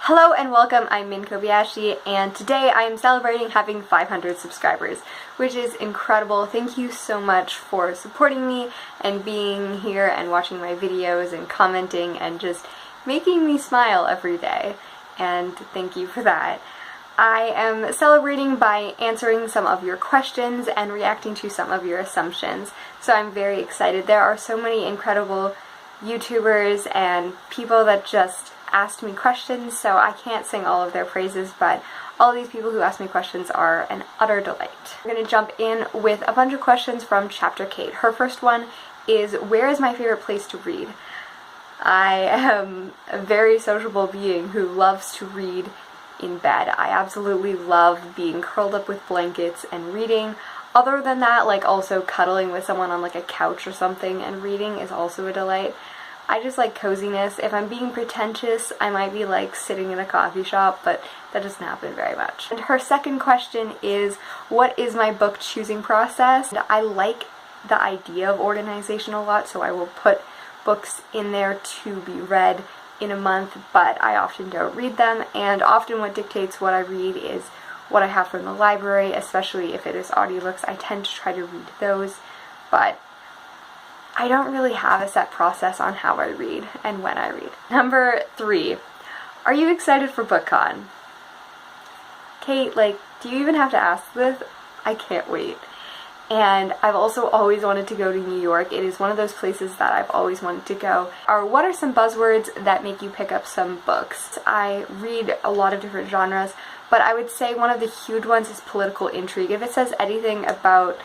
Hello and welcome, I'm Min Kobayashi, and today I am celebrating having 500 subscribers, which is incredible. Thank you so much for supporting me and being here and watching my videos and commenting and just making me smile every day, and thank you for that. I am celebrating by answering some of your questions and reacting to some of your assumptions, so I'm very excited. There are so many incredible YouTubers and people that just asked me questions, so I can't sing all of their praises, but all these people who asked me questions are an utter delight. I'm going to jump in with a bunch of questions from Chapter Kate. Her first one is, where is my favorite place to read? I am a very sociable being who loves to read in bed. I absolutely love being curled up with blankets and reading. Other than that, like also cuddling with someone on like a couch or something and reading is also a delight. I just like coziness. If I'm being pretentious, I might be like sitting in a coffee shop, but that doesn't happen very much. And her second question is, what is my book choosing process? And I like the idea of organization a lot, so I will put books in there to be read in a month, but I often don't read them, and often what dictates what I read is what I have from the library, especially if it is audiobooks. I tend to try to read those, but I don't really have a set process on how I read and when I read. Number 3, are you excited for BookCon? Kate, like, do you even have to ask this? I can't wait. And I've also always wanted to go to New York. It is one of those places that I've always wanted to go. What are some buzzwords that make you pick up some books? I read a lot of different genres, but I would say one of the huge ones is political intrigue. If it says anything about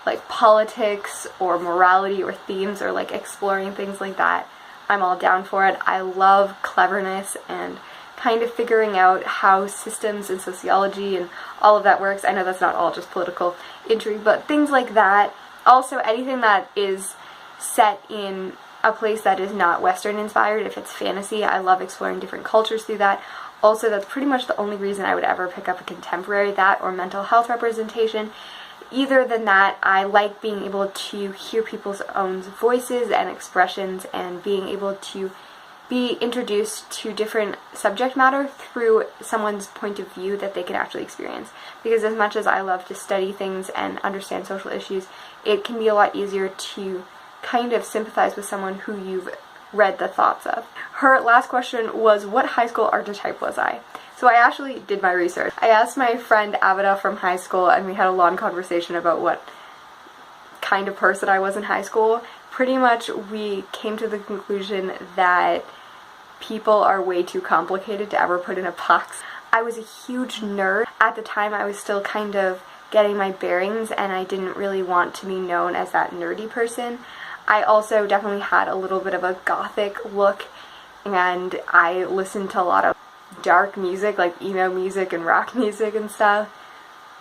like politics or morality or themes or like exploring things like that, I'm all down for it. I love cleverness and kind of figuring out how systems and sociology and all of that works. I know that's not all just political intrigue, but things like that. Also, anything that is set in a place that is not Western inspired, if it's fantasy, I love exploring different cultures through that. Also, that's pretty much the only reason I would ever pick up a contemporary, that or mental health representation. Either than that, I like being able to hear people's own voices and expressions and being able to be introduced to different subject matter through someone's point of view that they can actually experience. Because as much as I love to study things and understand social issues, it can be a lot easier to kind of sympathize with someone who you've read the thoughts of. Her last question was, what high school archetype was I? So I actually did my research. I asked my friend Avida from high school, and we had a long conversation about what kind of person I was in high school. Pretty much we came to the conclusion that people are way too complicated to ever put in a box. I was a huge nerd. At the time I was still kind of getting my bearings, and I didn't really want to be known as that nerdy person. I also definitely had a little bit of a gothic look, and I listened to a lot of dark music, like emo music and rock music and stuff.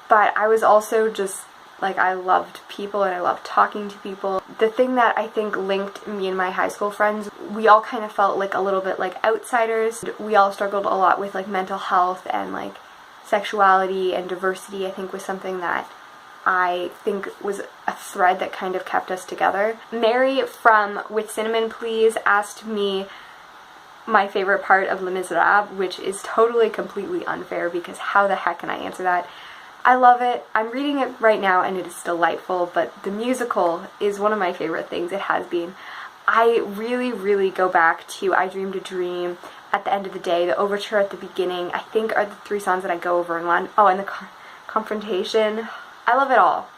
But I was also just like, I loved people and I loved talking to people. The thing that I think linked me and my high school friends, we all kind of felt like a little bit like outsiders. We all struggled a lot with like mental health and like sexuality, and diversity I think was something that I think was a thread that kind of kept us together. Mary from With Cinnamon Please asked me my favorite part of Les Miserables, which is totally completely unfair because how the heck can I answer that? I love it. I'm reading it right now and it is delightful, but the musical is one of my favorite things. It has been. I really go back to I Dreamed a Dream, At the End of the Day, the overture at the beginning, I think are the 3 songs that I go over in one. Oh, and the confrontation. I love it all.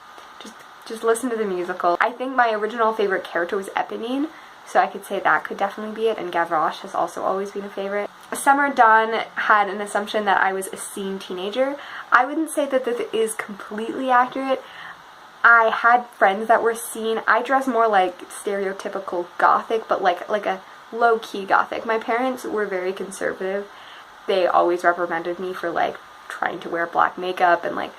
Just listen to the musical. I think my original favorite character was Eponine, so I could say that could definitely be it, and Gavroche has also always been a favorite. Summer Dawn had an assumption that I was a scene teenager. I wouldn't say that this is completely accurate. I had friends that were scene. I dress more like stereotypical gothic, but like a low-key gothic. My parents were very conservative. They always reprimanded me for like trying to wear black makeup and like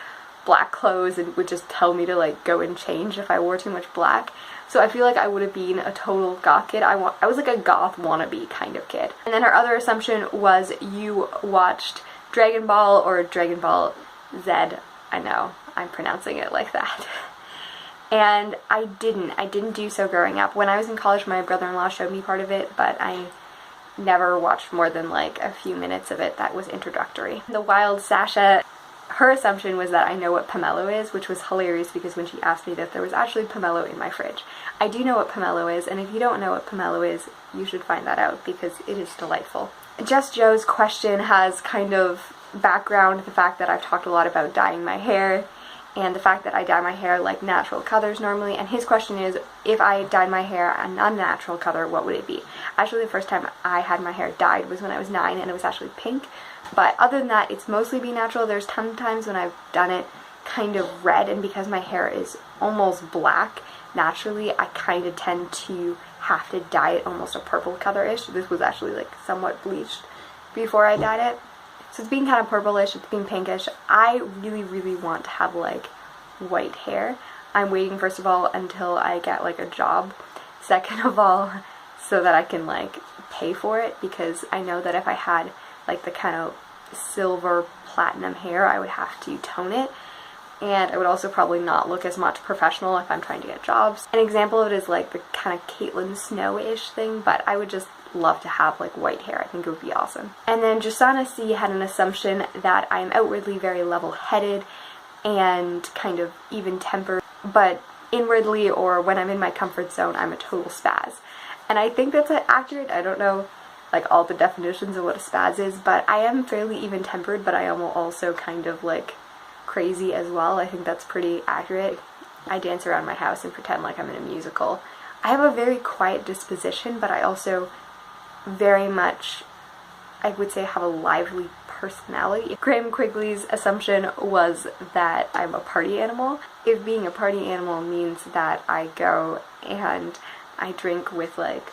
black clothes, and would just tell me to like go and change if I wore too much black. So I feel like I would have been a total goth kid. I was like a goth wannabe kind of kid. And then her other assumption was you watched Dragon Ball or Dragon Ball Z. I know, I'm pronouncing it like that. And I didn't do so growing up. When I was in college, my brother-in-law showed me part of it, but I never watched more than like a few minutes of it that was introductory. The Wild Sasha, her assumption was that I know what pomelo is, which was hilarious because when she asked me that there was actually pomelo in my fridge. I do know what pomelo is, and if you don't know what pomelo is, you should find that out because it is delightful. Just Joe's question has kind of background the fact that I've talked a lot about dyeing my hair and the fact that I dye my hair like natural colors normally, and his question is, if I dyed my hair an unnatural color, what would it be? Actually, the first time I had my hair dyed was when I was 9 and it was actually pink, but other than that, it's mostly been natural. There's times when I've done it kind of red, and because my hair is almost black, naturally I kind of tend to have to dye it almost a purple color-ish. This was actually like somewhat bleached before I dyed it. So it's being kind of purplish, it's being pinkish. I really want to have like white hair. I'm waiting, first of all, until I get like a job. Second of all, so that I can like pay for it, because I know that if I had like the kind of silver platinum hair, I would have to tone it. And it would also probably not look as much professional if I'm trying to get jobs. An example of it is like the kind of Caitlin Snow-ish thing, but I would just love to have like white hair. I think it would be awesome. And then Jasana C had an assumption that I am outwardly very level-headed and kind of even-tempered, but inwardly, or when I'm in my comfort zone, I'm a total spaz. And I think that's accurate. I don't know like all the definitions of what a spaz is, but I am fairly even-tempered, but I am also kind of like crazy as well. I think that's pretty accurate. I dance around my house and pretend like I'm in a musical. I have a very quiet disposition, but I also very much, I would say, have a lively personality. Graham Quigley's assumption was that I'm a party animal. If being a party animal means that I go and I drink with like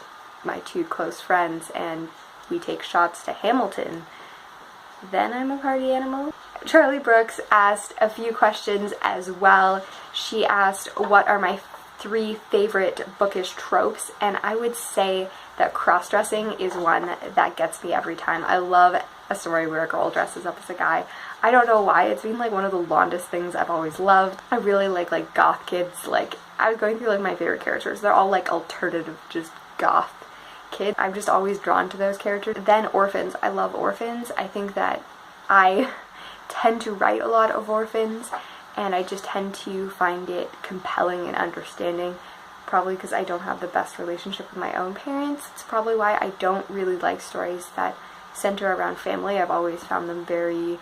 my 2 close friends and we take shots to Hamilton, then I'm a party animal. Charlie Brooks asked a few questions as well. She asked, what are my 3 favorite bookish tropes? And I would say that cross-dressing is one that gets me every time. I love a story where a girl dresses up as a guy. I don't know why, it's been like one of the longest things I've always loved. I really like goth kids. Like, I was going through like my favorite characters. They're all like alternative, just goth kids. I'm just always drawn to those characters. Then orphans. I love orphans. I think that I tend to write a lot of orphans, and I just tend to find it compelling and understanding, probably because I don't have the best relationship with my own parents. It's probably why I don't really like stories that center around family. I've always found them very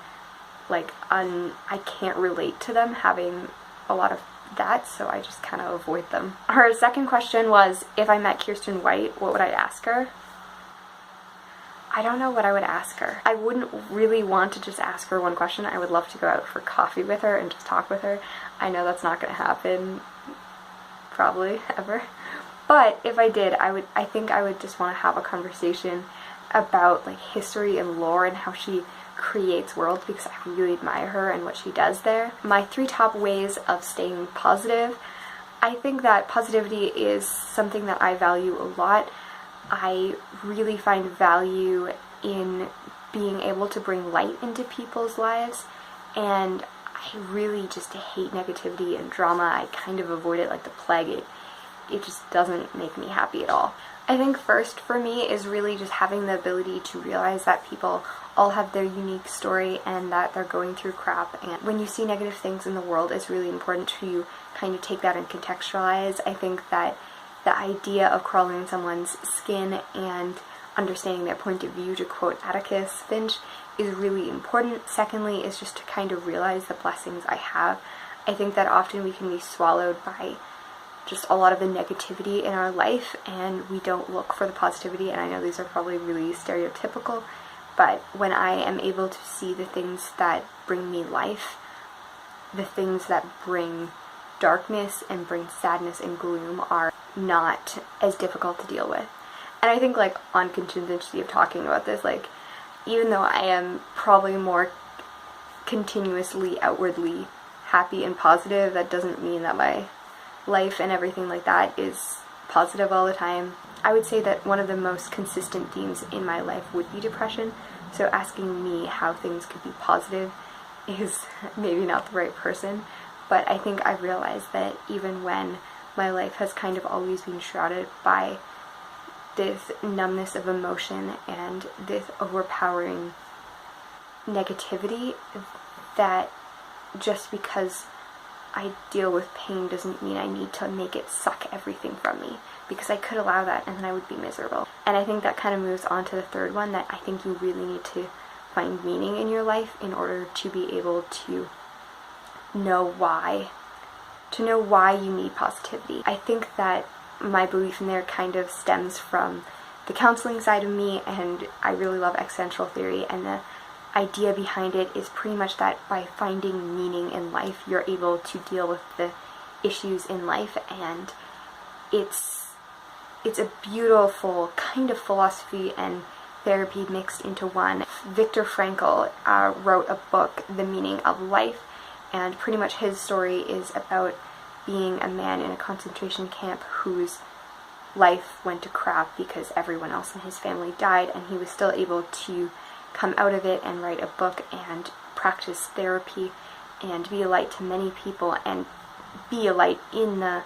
like I can't relate to them having a lot of that, so I just kind of avoid them. Her second question was, if I met Kirsten White, what would I ask her? I don't know what I would ask her. I wouldn't really want to just ask her one question. I would love to go out for coffee with her and just talk with her. I know that's not going to happen probably ever. But if I did, I think I would just want to have a conversation about like history and lore and how she creates worlds, because I really admire her and what she does there. My 3 top ways of staying positive. I think that positivity is something that I value a lot. I really find value in being able to bring light into people's lives, and I really just hate negativity and drama. I kind of avoid it like the plague. It just doesn't make me happy at all. I think first for me is really just having the ability to realize that people all have their unique story and that they're going through crap, and when you see negative things in the world, it's really important to kind of take that and contextualize. I think that the idea of crawling in someone's skin and understanding their point of view, to quote Atticus Finch, is really important. Secondly is just to kind of realize the blessings I have. I think that often we can be swallowed by just a lot of the negativity in our life and we don't look for the positivity, and I know these are probably really stereotypical, but when I am able to see the things that bring me life, the things that bring darkness and bring sadness and gloom are not as difficult to deal with. And I think, like, on contingency of talking about this, like, even though I am probably more continuously outwardly happy and positive, that doesn't mean that my life and everything like that is positive all the time. I would say that one of the most consistent themes in my life would be depression, so asking me how things could be positive is maybe not the right person, but I think I've realized that even when my life has kind of always been shrouded by this numbness of emotion and this overpowering negativity that just because I deal with pain doesn't mean I need to make it suck everything from me, because I could allow that and then I would be miserable. And I think that kind of moves on to the third one, that I think you really need to find meaning in your life in order to be able to know why you need positivity. I think that my belief in there kind of stems from the counseling side of me, and I really love existential theory, and the idea behind it is pretty much that by finding meaning in life, you're able to deal with the issues in life, and it's a beautiful kind of philosophy and therapy mixed into one. Viktor Frankl wrote a book, The Meaning of Life, and pretty much his story is about being a man in a concentration camp whose life went to crap because everyone else in his family died, and he was still able to come out of it and write a book and practice therapy and be a light to many people and be a light in the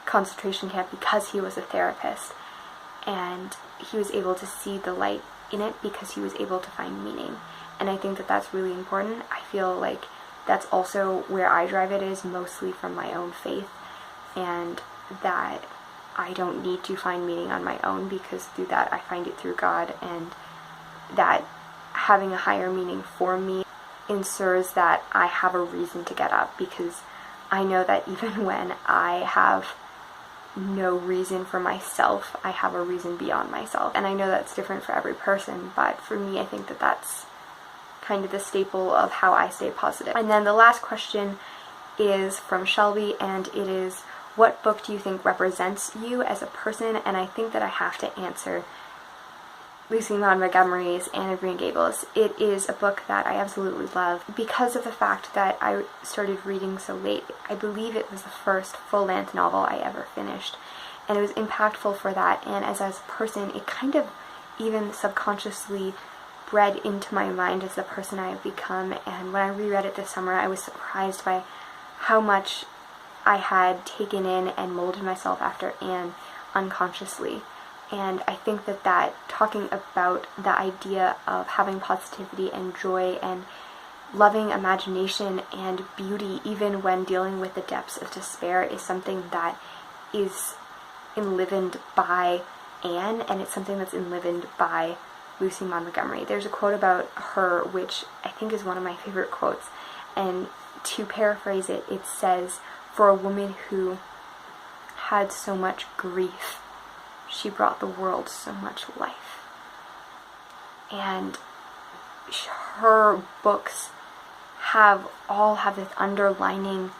concentration camp because he was a therapist. And he was able to see the light in it because he was able to find meaning. And I think that that's really important. I feel like that's also where I drive it, is mostly from my own faith, and that I don't need to find meaning on my own, because through that I find it through God, and that having a higher meaning for me ensures that I have a reason to get up, because I know that even when I have no reason for myself, I have a reason beyond myself. And I know that's different for every person, but for me, I think that that's kind of the staple of how I stay positive. And then the last question is from Shelby, and it is, what book do you think represents you as a person? And I think that I have to answer Lucy Maud Montgomery's Anne of Green Gables. It is a book that I absolutely love because of the fact that I started reading so late. I believe it was the first full-length novel I ever finished, and it was impactful for that. And as a person, it kind of even subconsciously bred into my mind as the person I have become. And when I reread it this summer, I was surprised by how much I had taken in and molded myself after Anne unconsciously. And I think that talking about the idea of having positivity and joy and loving imagination and beauty, even when dealing with the depths of despair, is something that is enlivened by Anne, and it's something that's enlivened by Lucy Maud Montgomery. There's a quote about her which I think is one of my favorite quotes, and to paraphrase it, it says, "For a woman who had so much grief, she brought the world so much life." And her books all have this underlining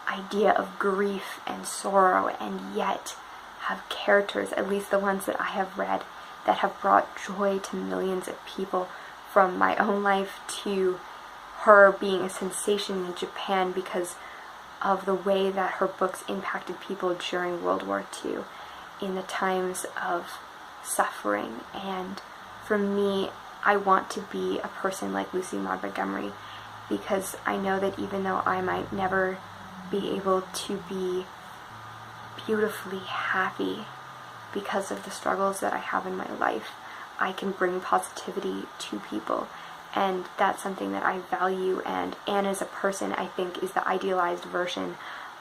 idea of grief and sorrow, and yet have characters, at least the ones that I have read, that have brought joy to millions of people, from my own life to her being a sensation in Japan because of the way that her books impacted people during World War II in the times of suffering. And for me, I want to be a person like Lucy Maud Montgomery, because I know that even though I might never be able to be beautifully happy because of the struggles that I have in my life, I can bring positivity to people. And that's something that I value, and Anne as a person, I think, is the idealized version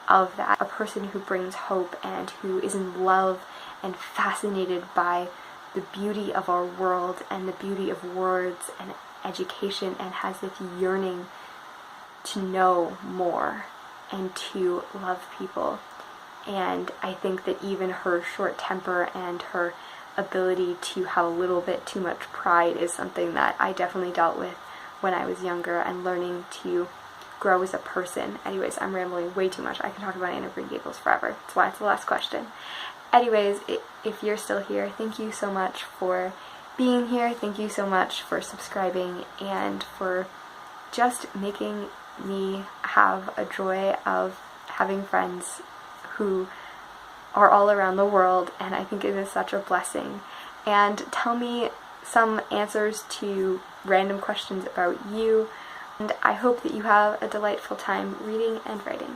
of that. A person who brings hope and who is in love and fascinated by the beauty of our world and the beauty of words and education, and has this yearning to know more and to love people. And I think that even her short temper and her ability to have a little bit too much pride is something that I definitely dealt with when I was younger, and learning to grow as a person. Anyways, I'm rambling way too much. I can talk about Anne of Green Gables forever. That's why it's the last question. Anyways, if you're still here, thank you so much for being here. Thank you so much for subscribing and for just making me have a joy of having friends who are all around the world, and I think it is such a blessing. And tell me some answers to random questions about you, and I hope that you have a delightful time reading and writing.